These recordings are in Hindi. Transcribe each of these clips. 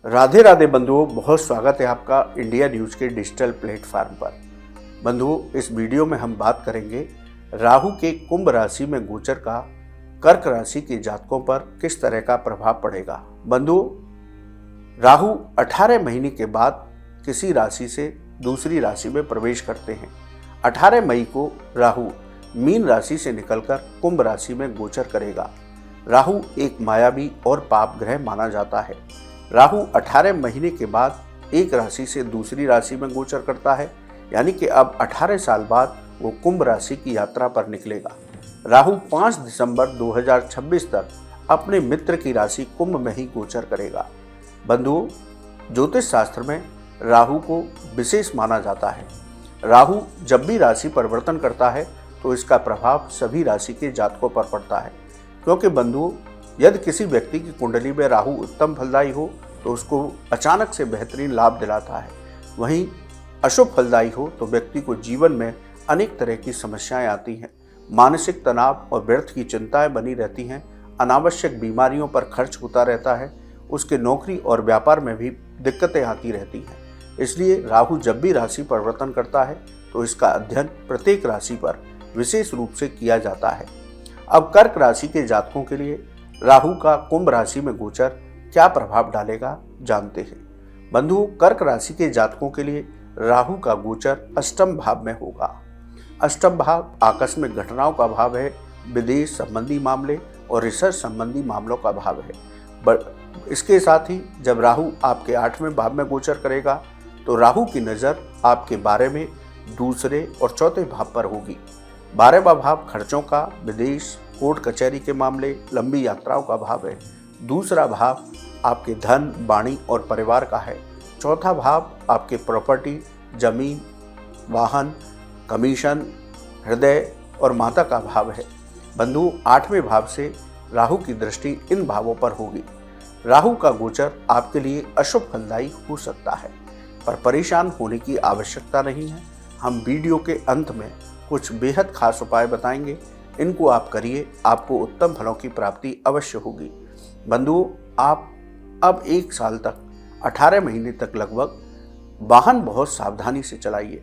राधे राधे बंधुओं, बहुत स्वागत है आपका इंडिया न्यूज़ के डिजिटल प्लेटफार्म पर। बंधुओं, इस वीडियो में हम बात करेंगे राहु के कुंभ राशि में गोचर का कर्क राशि के जातकों पर किस तरह का प्रभाव पड़ेगा। बंधुओं, राहु 18 महीने के बाद किसी राशि से दूसरी राशि में प्रवेश करते हैं। 18 मई को राहु मीन राशि से निकलकर कुंभ राशि में गोचर करेगा। राहु एक मायावी और पाप ग्रह माना जाता है। राहु 18 महीने के बाद एक राशि से दूसरी राशि में गोचर करता है, यानी कि अब 18 साल बाद वो कुंभ राशि की यात्रा पर निकलेगा। राहु 5 दिसंबर 2026 तक अपने मित्र की राशि कुंभ में ही गोचर करेगा। बंधुओं, ज्योतिष शास्त्र में राहु को विशेष माना जाता है। राहु जब भी राशि परिवर्तन करता है तो इसका प्रभाव सभी राशि के जातकों पर पड़ता है, क्योंकि बंधुओं, यदि किसी व्यक्ति की कुंडली में राहु उत्तम फलदायी हो तो उसको अचानक से बेहतरीन लाभ दिलाता है। वहीं अशुभ फलदायी हो तो व्यक्ति को जीवन में अनेक तरह की समस्याएं आती हैं। मानसिक तनाव और व्यर्थ की चिंताएं बनी रहती हैं। अनावश्यक बीमारियों पर खर्च होता रहता है। उसके नौकरी और व्यापार में भी दिक्कतें आती रहती हैं। इसलिए राहु जब भी राशि परिवर्तन करता है तो इसका अध्ययन प्रत्येक राशि पर विशेष रूप से किया जाता है। अब कर्क राशि के जातकों के लिए राहु का कुंभ राशि में गोचर क्या प्रभाव डालेगा, जानते हैं। बंधुओं, कर्क राशि के जातकों के लिए राहु का गोचर अष्टम भाव में होगा। अष्टम भाव आकस्मिक घटनाओं का भाव है, विदेश संबंधी मामले और रिसर्च संबंधी मामलों का भाव है। इसके साथ ही जब राहु आपके 8वें भाव में गोचर करेगा तो राहु की नज़र आपके 12वें, दूसरे और चौथे भाव पर होगी। 12वां भाव खर्चों का, विदेश, कोर्ट कचहरी के मामले, लंबी यात्राओं का भाव है। दूसरा भाव आपके धन, वाणी और परिवार का है। चौथा भाव आपके प्रॉपर्टी, जमीन, वाहन, कमीशन, हृदय और माता का भाव है। बंधु, 8वें भाव से राहु की दृष्टि इन भावों पर होगी। राहु का गोचर आपके लिए अशुभ फलदायी हो सकता है, पर परेशान होने की आवश्यकता नहीं है। हम वीडियो के अंत में कुछ बेहद खास उपाय बताएंगे। इनको आप करिए, आपको उत्तम फलों की प्राप्ति अवश्य होगी। बंधुओं, आप अब 1 साल तक 18 महीने तक लगभग वाहन बहुत सावधानी से चलाइए।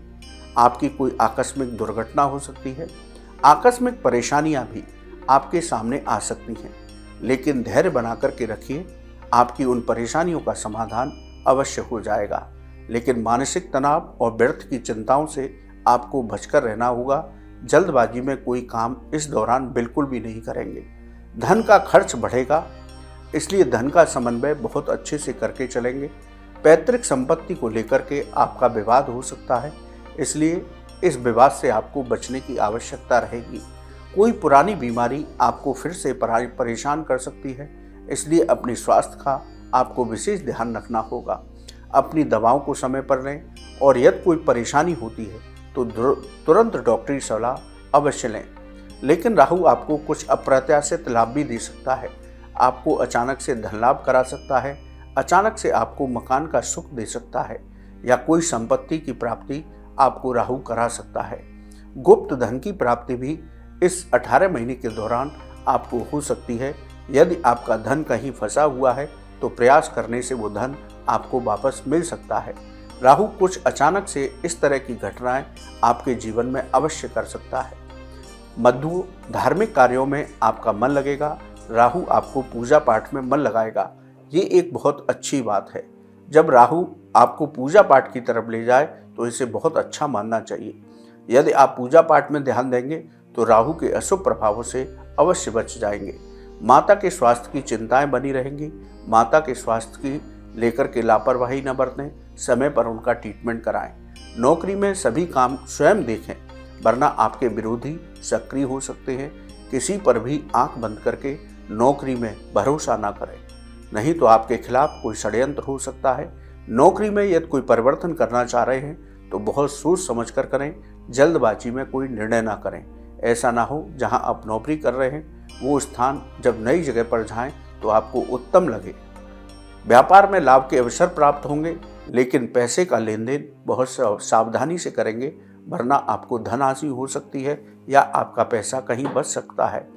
आपकी कोई आकस्मिक दुर्घटना हो सकती है। आकस्मिक परेशानियां भी आपके सामने आ सकती हैं, लेकिन धैर्य बना कर के रखिए। आपकी उन परेशानियों का समाधान अवश्य हो जाएगा, लेकिन मानसिक तनाव और व्यर्थ की चिंताओं से आपको बचकर रहना होगा। जल्दबाजी में कोई काम इस दौरान बिल्कुल भी नहीं करेंगे। धन का खर्च बढ़ेगा, इसलिए धन का समन्वय बहुत अच्छे से करके चलेंगे। पैतृक संपत्ति को लेकर के आपका विवाद हो सकता है, इसलिए इस विवाद से आपको बचने की आवश्यकता रहेगी। कोई पुरानी बीमारी आपको फिर से परेशान कर सकती है, इसलिए अपने स्वास्थ्य का आपको विशेष ध्यान रखना होगा। अपनी दवाओं को समय पर लें और यदि कोई परेशानी होती है तो तुरंत डॉक्टरी सलाह अवश्य लें। लेकिन राहु आपको कुछ अप्रत्याशित लाभ भी दे सकता है। आपको अचानक से धन लाभ करा सकता है, अचानक से आपको मकान का सुख दे सकता है, या कोई संपत्ति की प्राप्ति आपको राहु करा सकता है। गुप्त धन की प्राप्ति भी इस 18 महीने के दौरान आपको हो सकती है। यदि आपका धन कहीं फंसा हुआ है तो प्रयास करने से वो धन आपको वापस मिल सकता है। राहु कुछ अचानक से इस तरह की घटनाएं आपके जीवन में अवश्य कर सकता है। मधु, धार्मिक कार्यों में आपका मन लगेगा। राहु आपको पूजा पाठ में मन लगाएगा। ये एक बहुत अच्छी बात है। जब राहु आपको पूजा पाठ की तरफ ले जाए तो इसे बहुत अच्छा मानना चाहिए। यदि आप पूजा पाठ में ध्यान देंगे तो राहु के अशुभ प्रभावों से अवश्य बच जाएंगे। माता के स्वास्थ्य की चिंताएं बनी रहेंगी। माता के स्वास्थ्य की लेकर के लापरवाही न बरतें, समय पर उनका ट्रीटमेंट कराएं। नौकरी में सभी काम स्वयं देखें, वरना आपके विरोधी सक्रिय हो सकते हैं। किसी पर भी आंख बंद करके नौकरी में भरोसा ना करें, नहीं तो आपके खिलाफ कोई षड्यंत्र हो सकता है। नौकरी में यदि कोई परिवर्तन करना चाह रहे हैं तो बहुत सोच समझ कर करें। जल्दबाजी में कोई निर्णय ना करें। ऐसा ना हो जहां आप नौकरी कर रहे हैं वो स्थान जब नई जगह पर जाएं तो आपको उत्तम लगे। व्यापार में लाभ के अवसर प्राप्त होंगे, लेकिन पैसे का लेन देन बहुत सावधानी से करेंगे, वरना आपको धन हानि हो सकती है या आपका पैसा कहीं बच सकता है।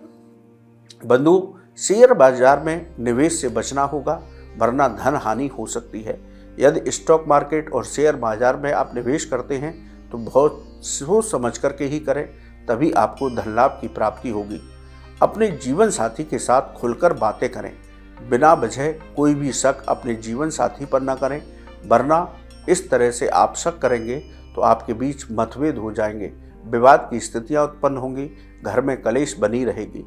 बंधु, शेयर बाजार में निवेश से बचना होगा। वरना धन हानि हो सकती है। यदि स्टॉक मार्केट और शेयर बाजार में आप निवेश करते हैं तो बहुत सोच समझ करके ही करें, तभी आपको धन लाभ की प्राप्ति होगी। अपने जीवन साथी के साथ खुलकर बातें करें। बिना वजह कोई भी शक अपने जीवन साथी पर न करें, वरना इस तरह से आप शक करेंगे तो आपके बीच मतभेद हो जाएंगे, विवाद की स्थितियां उत्पन्न होंगी, घर में कलेश बनी रहेगी।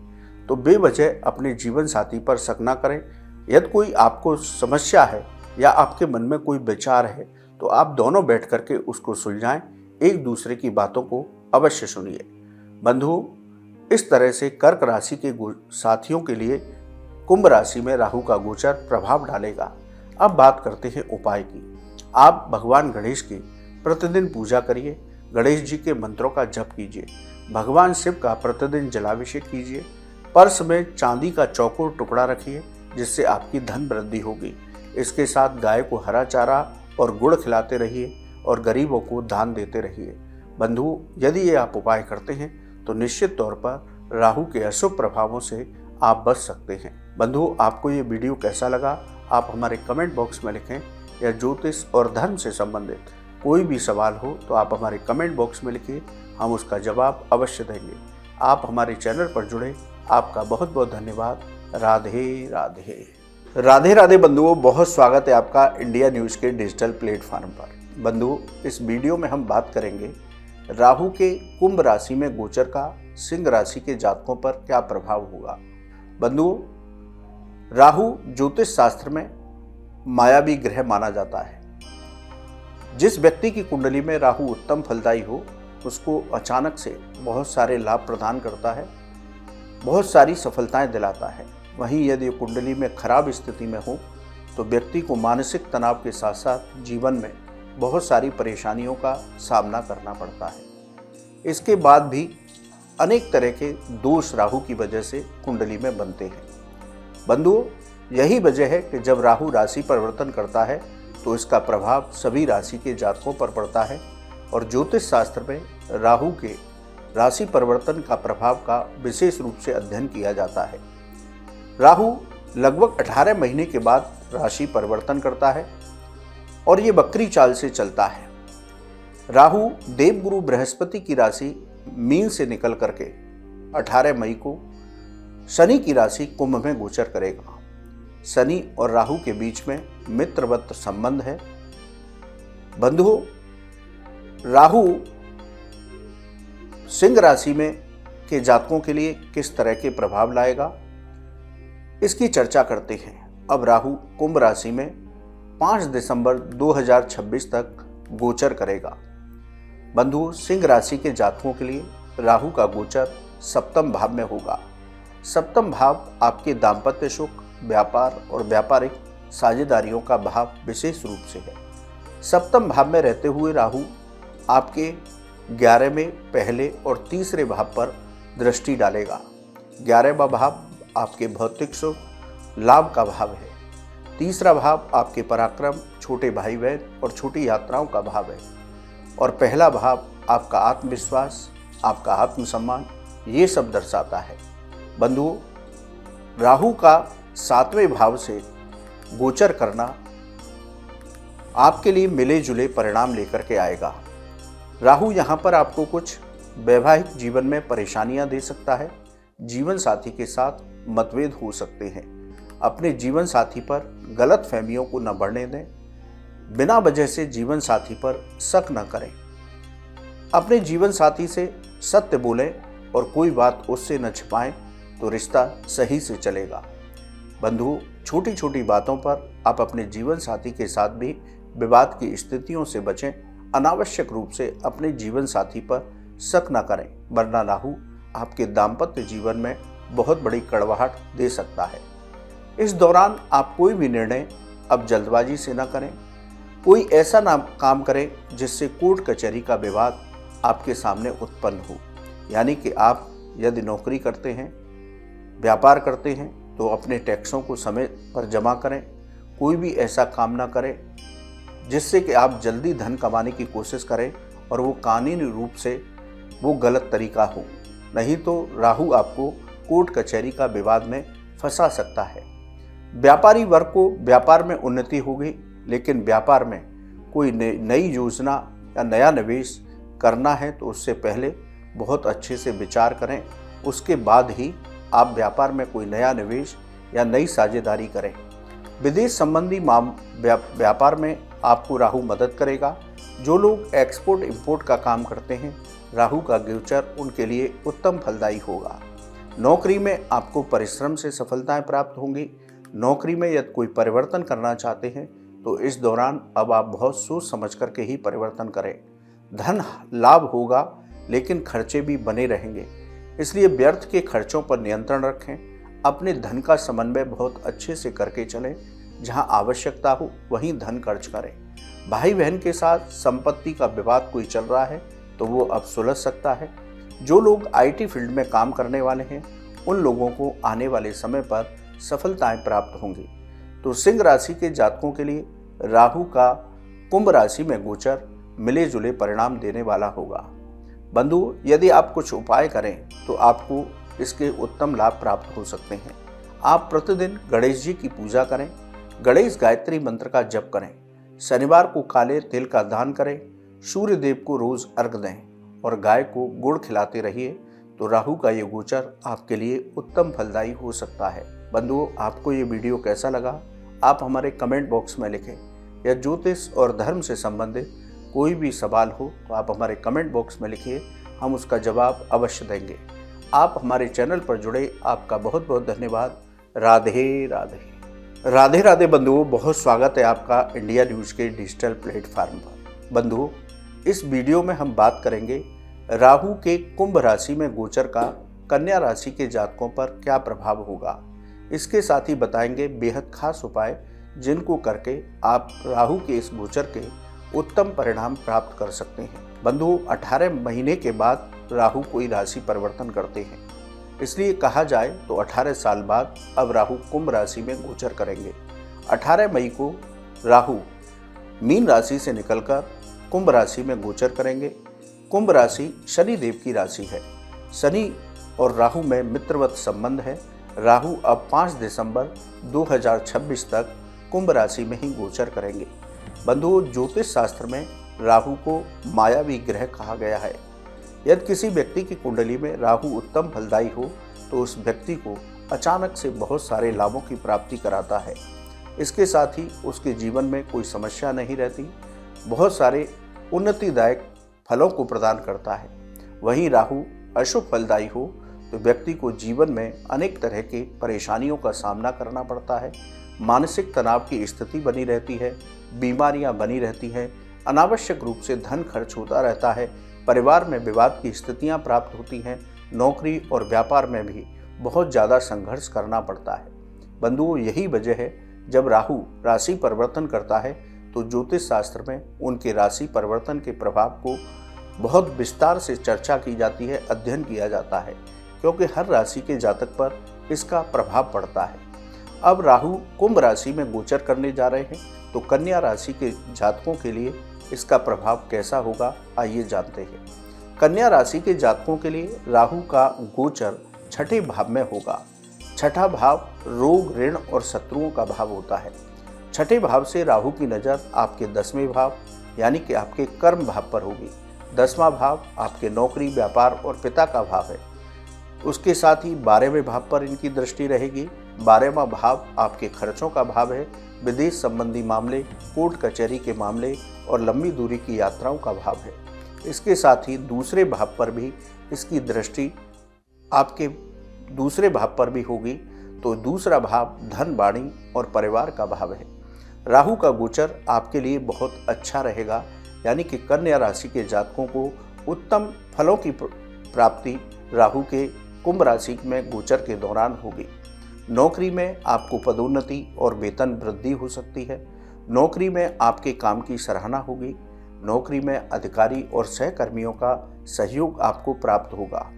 तो बेवजह अपने जीवन साथी पर शक न करें। यदि कोई आपको समस्या है या आपके मन में कोई विचार है तो आप दोनों बैठ करके उसको सुलझाएं, एक दूसरे की बातों को अवश्य सुनिए। बंधुओं, इस तरह से कर्क राशि के साथियों के लिए कुंभ राशि में राहु का गोचर प्रभाव डालेगा। अब बात करते हैं उपाय की। आप भगवान गणेश की प्रतिदिन पूजा करिए, गणेश जी के मंत्रों का जप कीजिए, भगवान शिव का प्रतिदिन जलाभिषेक कीजिए, पर्स में चांदी का चौकोर टुकड़ा रखिए जिससे आपकी धन वृद्धि होगी। इसके साथ गाय को हरा चारा और गुड़ खिलाते रहिए और गरीबों को दान देते रहिए। बंधुओं, यदि ये आप उपाय करते हैं तो निश्चित तौर पर राहु के अशुभ प्रभावों से आप बच सकते हैं। बंधुओं, आपको ये वीडियो कैसा लगा आप हमारे कमेंट बॉक्स में लिखें, या ज्योतिष और धर्म से संबंधित कोई भी सवाल हो तो आप हमारे कमेंट बॉक्स में लिखिए, हम उसका जवाब अवश्य देंगे। आप हमारे चैनल पर जुड़े, आपका बहुत बहुत धन्यवाद। राधे राधे। राधे राधे बंधुओं, बहुत स्वागत है आपका इंडिया न्यूज़ के डिजिटल प्लेटफॉर्म पर। बंधुओं, इस वीडियो में हम बात करेंगे राहु के कुंभ राशि में गोचर का सिंह राशि के जातकों पर क्या प्रभाव होगा। बंधुओं, राहु ज्योतिष शास्त्र में मायावी ग्रह माना जाता है। जिस व्यक्ति की कुंडली में राहु उत्तम फलदायी हो उसको अचानक से बहुत सारे लाभ प्रदान करता है, बहुत सारी सफलताएं दिलाता है। वहीं यदि कुंडली में खराब स्थिति में हो तो व्यक्ति को मानसिक तनाव के साथ साथ जीवन में बहुत सारी परेशानियों का सामना करना पड़ता है। इसके बाद भी अनेक तरह के दोष राहु की वजह से कुंडली में बनते हैं। बंधुओं, यही वजह है कि जब राहु राशि परिवर्तन करता है तो इसका प्रभाव सभी राशि के जातकों पर पड़ता है और ज्योतिष शास्त्र में राहु के राशि परिवर्तन का प्रभाव का विशेष रूप से अध्ययन किया जाता है। राहु लगभग 18 महीने के बाद राशि परिवर्तन करता है और ये वक्री चाल से चलता है। राहु देवगुरु बृहस्पति की राशि मीन से निकल करके 18 मई को शनि की राशि कुंभ में गोचर करेगा। शनि और राहु के बीच में मित्रवत संबंध है। बंधुओं, राहु सिंह राशि में के जातकों के लिए किस तरह के प्रभाव लाएगा, इसकी चर्चा करते हैं। अब राहु कुंभ राशि में 5 दिसंबर 2026 तक गोचर करेगा। बंधुओं, सिंह राशि के जातकों के लिए राहु का गोचर सप्तम भाव में होगा। सप्तम भाव आपके दाम्पत्य सुख, व्यापार और व्यापारिक साझेदारियों का भाव विशेष रूप से है। सप्तम भाव में रहते हुए राहु आपके 11 में पहले और तीसरे भाव पर दृष्टि डालेगा। 11वां भाव आपके भौतिक सुख, लाभ का भाव है। तीसरा भाव आपके पराक्रम, छोटे भाई बहन और छोटी यात्राओं का भाव है। और पहला भाव आपका आत्मविश्वास, आपका आत्मसम्मान, ये सब दर्शाता है। बंधुओं, राहु का 7वें भाव से गोचर करना आपके लिए मिले जुले परिणाम लेकर के आएगा। राहु यहाँ पर आपको कुछ वैवाहिक जीवन में परेशानियां दे सकता है। जीवन साथी के साथ मतभेद हो सकते हैं। अपने जीवन साथी पर गलत फहमियों को न बढ़ने दें। बिना वजह से जीवन साथी पर शक न करें। अपने जीवन साथी से सत्य बोलें और कोई बात उससे न छिपाएं तो रिश्ता सही से चलेगा। बंधुओं, छोटी छोटी बातों पर आप अपने जीवन साथी के साथ भी विवाद की स्थितियों से बचें। अनावश्यक रूप से अपने जीवन साथी पर शक न करें, वरना राहु आपके दाम्पत्य जीवन में बहुत बड़ी कड़वाहट दे सकता है। इस दौरान आप कोई भी निर्णय अब जल्दबाजी से न करें। कोई ऐसा ना काम करें जिससे कोर्ट कचहरी का विवाद आपके सामने उत्पन्न हो। यानी कि आप यदि नौकरी करते हैं, व्यापार करते हैं तो अपने टैक्सों को समय पर जमा करें। कोई भी ऐसा काम ना करें जिससे कि आप जल्दी धन कमाने की कोशिश करें और वो कानूनी रूप से वो गलत तरीका हो, नहीं तो राहु आपको कोर्ट कचहरी का विवाद में फंसा सकता है। व्यापारी वर्ग को व्यापार में उन्नति होगी, लेकिन व्यापार में कोई नई योजना या नया निवेश करना है तो उससे पहले बहुत अच्छे से विचार करें, उसके बाद ही आप व्यापार में कोई नया निवेश या नई साझेदारी करें। विदेश संबंधी व्यापार में आपको राहु मदद करेगा। जो लोग एक्सपोर्ट इंपोर्ट का काम करते हैं, राहु का गोचर उनके लिए उत्तम फलदायी होगा। नौकरी में आपको परिश्रम से सफलताएं प्राप्त होंगी। नौकरी में यदि कोई परिवर्तन करना चाहते हैं तो इस दौरान अब आप बहुत सोच समझ करके ही परिवर्तन करें। धन लाभ होगा, लेकिन खर्चे भी बने रहेंगे, इसलिए व्यर्थ के खर्चों पर नियंत्रण रखें। अपने धन का समन्वय बहुत अच्छे से करके चलें। जहां आवश्यकता हो वहीं धन खर्च करें। भाई बहन के साथ संपत्ति का विवाद कोई चल रहा है तो वो अब सुलझ सकता है। जो लोग आईटी फील्ड में काम करने वाले हैं, उन लोगों को आने वाले समय पर सफलताएं प्राप्त होंगी। तो सिंह राशि के जातकों के लिए राहु का कुंभ राशि में गोचर मिले जुले परिणाम देने वाला होगा। बंधु, यदि आप कुछ उपाय करें तो आपको इसके उत्तम लाभ प्राप्त हो सकते हैं। आप प्रतिदिन गणेश जी की पूजा करें, गणेश गायत्री मंत्र का जप करें, शनिवार को काले तिल का दान करें, सूर्य देव को रोज अर्घ दें और गाय को गुड़ खिलाते रहिए, तो राहु का ये गोचर आपके लिए उत्तम फलदायी हो सकता है। बंधुओं, आपको ये वीडियो कैसा लगा आप हमारे कमेंट बॉक्स में लिखें। या ज्योतिष और धर्म से संबंधित कोई भी सवाल हो तो आप हमारे कमेंट बॉक्स में लिखिए, हम उसका जवाब अवश्य देंगे। आप हमारे चैनल पर जुड़े, आपका बहुत बहुत धन्यवाद। राधे राधे। राधे राधे बंधुओं, बहुत स्वागत है आपका इंडिया न्यूज़ के डिजिटल प्लेटफार्म पर। बंधुओं, इस वीडियो में हम बात करेंगे राहु के कुंभ राशि में गोचर का कन्या राशि के जातकों पर क्या प्रभाव होगा। इसके साथ ही बताएंगे बेहद खास उपाय जिनको करके आप राहु के इस गोचर के उत्तम परिणाम प्राप्त कर सकते हैं। बंधुओं, 18 महीने के बाद राहु कोई राशि परिवर्तन करते हैं, इसलिए कहा जाए तो 18 साल बाद अब राहु कुंभ राशि में गोचर करेंगे। 18 मई को राहु मीन राशि से निकलकर कुंभ राशि में गोचर करेंगे। कुंभ राशि शनि देव की राशि है। शनि और राहु में मित्रवत संबंध है। राहु अब 5 दिसंबर 2026 तक कुंभ राशि में ही गोचर करेंगे। बंधुओं, ज्योतिष शास्त्र में राहु को मायावी ग्रह कहा गया है। यदि किसी व्यक्ति की कुंडली में राहु उत्तम फलदायी हो तो उस व्यक्ति को अचानक से बहुत सारे लाभों की प्राप्ति कराता है। इसके साथ ही उसके जीवन में कोई समस्या नहीं रहती, बहुत सारे उन्नतिदायक फलों को प्रदान करता है। वहीं राहु अशुभ फलदायी हो तो व्यक्ति को जीवन में अनेक तरह के परेशानियों का सामना करना पड़ता है। मानसिक तनाव की स्थिति बनी रहती है, बीमारियां बनी रहती हैं, अनावश्यक रूप से धन खर्च होता रहता है, परिवार में विवाद की स्थितियां प्राप्त होती हैं, नौकरी और व्यापार में भी बहुत ज़्यादा संघर्ष करना पड़ता है। बंधुओं, यही वजह है जब राहु राशि परिवर्तन करता है तो ज्योतिष शास्त्र में उनके राशि परिवर्तन के प्रभाव को बहुत विस्तार से चर्चा की जाती है, अध्ययन किया जाता है, क्योंकि हर राशि के जातक पर इसका प्रभाव पड़ता है। अब राहु कुंभ राशि में गोचर करने जा रहे हैं, तो कन्या राशि के जातकों के लिए इसका प्रभाव कैसा होगा, आइए जानते हैं। कन्या राशि के जातकों के लिए राहु का गोचर छठे भाव में होगा। छठा भाव रोग, ऋण और शत्रुओं का भाव होता है। छठे भाव से राहु की नज़र आपके 10वें भाव यानी कि आपके कर्म भाव पर होगी। 10वां भाव आपके नौकरी, व्यापार और पिता का भाव है। उसके साथ ही 12वें भाव पर इनकी दृष्टि रहेगी। 12वां भाव आपके खर्चों का भाव है। विदेश संबंधी मामले, कोर्ट कचहरी के मामले और लंबी दूरी की यात्राओं का भाव है। इसके साथ ही दूसरे भाव पर भी इसकी दृष्टि आपके दूसरे भाव पर भी होगी, तो दूसरा भाव धन, वाणी और परिवार का भाव है। राहु का गोचर आपके लिए बहुत अच्छा रहेगा, यानी कि कन्या राशि के जातकों को उत्तम फलों की प्राप्ति राहु के कुंभ राशि में गोचर के दौरान होगी। नौकरी में आपको पदोन्नति और वेतन वृद्धि हो सकती है। नौकरी में आपके काम की सराहना होगी। नौकरी में अधिकारी और सहकर्मियों का सहयोग आपको प्राप्त होगा।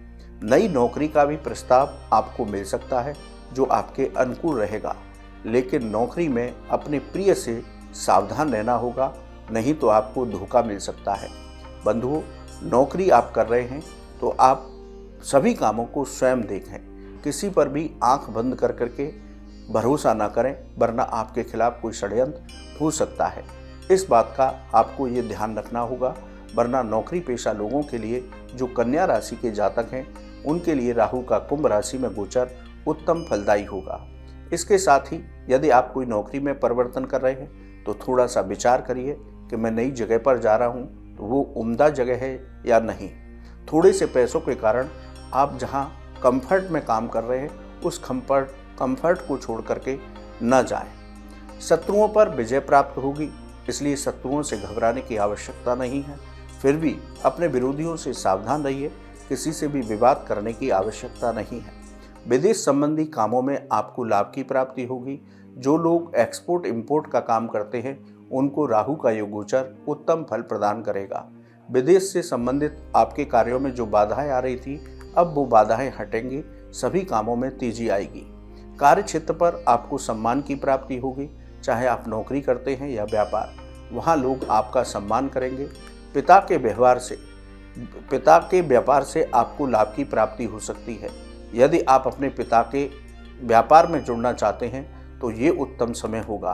नई नौकरी का भी प्रस्ताव आपको मिल सकता है जो आपके अनुकूल रहेगा, लेकिन नौकरी में अपने प्रिय से सावधान रहना होगा, नहीं तो आपको धोखा मिल सकता है। बंधुओं, नौकरी आप कर रहे हैं तो आप सभी कामों को स्वयं देखें, किसी पर भी आंख बंद कर करके भरोसा ना करें, वरना आपके खिलाफ कोई षड्यंत्र हो सकता है। इस बात का आपको ये ध्यान रखना होगा, वरना नौकरी पेशा लोगों के लिए जो कन्या राशि के जातक हैं उनके लिए राहु का कुंभ राशि में गोचर उत्तम फलदायी होगा। इसके साथ ही यदि आप कोई नौकरी में परिवर्तन कर रहे हैं तो थोड़ा सा विचार करिए कि मैं नई जगह पर जा रहा हूँ तो वो उम्दा जगह है या नहीं। थोड़े से पैसों के कारण आप जहाँ कंफर्ट में काम कर रहे हैं उस कंफर्ट को छोड़ करके न जाएं। शत्रुओं पर विजय प्राप्त होगी, इसलिए शत्रुओं से घबराने की आवश्यकता नहीं है। फिर भी अपने विरोधियों से सावधान रहिए, किसी से भी विवाद करने की आवश्यकता नहीं है। विदेश संबंधी कामों में आपको लाभ की प्राप्ति होगी। जो लोग एक्सपोर्ट इंपोर्ट का काम करते हैं उनको राहु का ये गोचर उत्तम फल प्रदान करेगा। विदेश से संबंधित आपके कार्यों में जो बाधाएं आ रही थी, अब वो बाधाएं हटेंगी, सभी कामों में तेजी आएगी। कार्य क्षेत्र पर आपको सम्मान की प्राप्ति होगी, चाहे आप नौकरी करते हैं या व्यापार, वहाँ लोग आपका सम्मान करेंगे। पिता के व्यापार से आपको लाभ की प्राप्ति हो सकती है। यदि आप अपने पिता के व्यापार में जुड़ना चाहते हैं तो ये उत्तम समय होगा।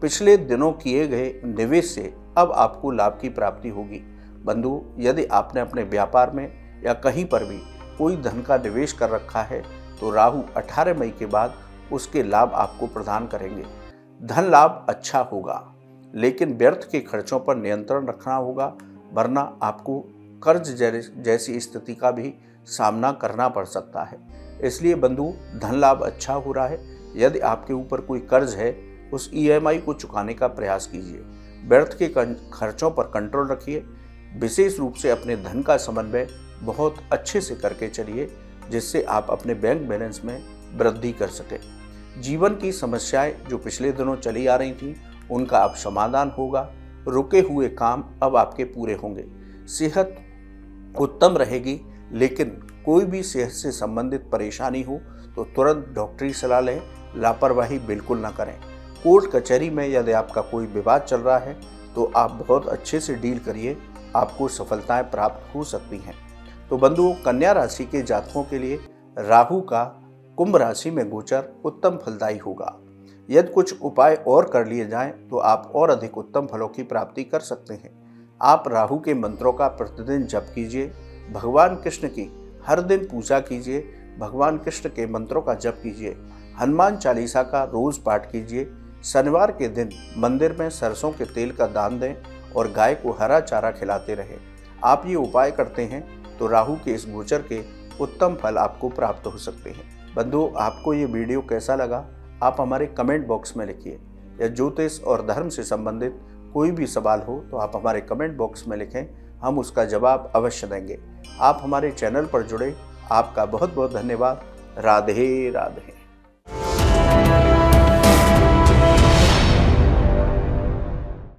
पिछले दिनों किए गए निवेश से अब आपको लाभ की प्राप्ति होगी। बंधु, यदि आपने अपने व्यापार में या कहीं पर भी कोई धन का निवेश कर रखा है तो राहु 18 मई के बाद उसके लाभ आपको प्रदान करेंगे। धन लाभ अच्छा होगा, लेकिन व्यर्थ के खर्चों पर नियंत्रण रखना होगा, वरना आपको कर्ज जैसी स्थिति का भी सामना करना पड़ सकता है। इसलिए बंधु, धन लाभ अच्छा हो रहा है। यदि आपके ऊपर कोई कर्ज है उस EMI को चुकाने का प्रयास कीजिए। व्यर्थ के खर्चों पर कंट्रोल रखिए। विशेष रूप से अपने धन का समन्वय बहुत अच्छे से करके चलिए, जिससे आप अपने बैंक बैलेंस में वृद्धि कर सकें। जीवन की समस्याएं जो पिछले दिनों चली आ रही थी उनका अब समाधान होगा। रुके हुए काम अब आपके पूरे होंगे। सेहत उत्तम रहेगी, लेकिन कोई भी सेहत से संबंधित परेशानी हो तो तुरंत डॉक्टरी सलाह लें, लापरवाही बिल्कुल ना करें। कोर्ट कचहरी में यदि आपका कोई विवाद चल रहा है तो आप बहुत अच्छे से डील करिए, आपको सफलताएं प्राप्त हो सकती हैं। तो बंधुओं, कन्या राशि के जातकों के लिए राहु का कुंभ राशि में गोचर उत्तम फलदायी होगा। यदि कुछ उपाय और कर लिए जाएं तो आप और अधिक उत्तम फलों की प्राप्ति कर सकते हैं। आप राहु के मंत्रों का प्रतिदिन जप कीजिए, भगवान कृष्ण की हर दिन पूजा कीजिए, भगवान कृष्ण के मंत्रों का जप कीजिए, हनुमान चालीसा का रोज पाठ कीजिए। शनिवार के दिन मंदिर में सरसों के तेल का दान दें और गाय को हरा चारा खिलाते रहें। आप ये उपाय करते हैं तो राहु के इस गोचर के उत्तम फल आपको प्राप्त हो सकते हैं। बंधुओं, आपको ये वीडियो कैसा लगा आप हमारे कमेंट बॉक्स में लिखिए। या ज्योतिष और धर्म से संबंधित कोई भी सवाल हो तो आप हमारे कमेंट बॉक्स में लिखें, हम उसका जवाब अवश्य देंगे। आप हमारे चैनल पर जुड़े, आपका बहुत बहुत धन्यवाद। राधे राधे।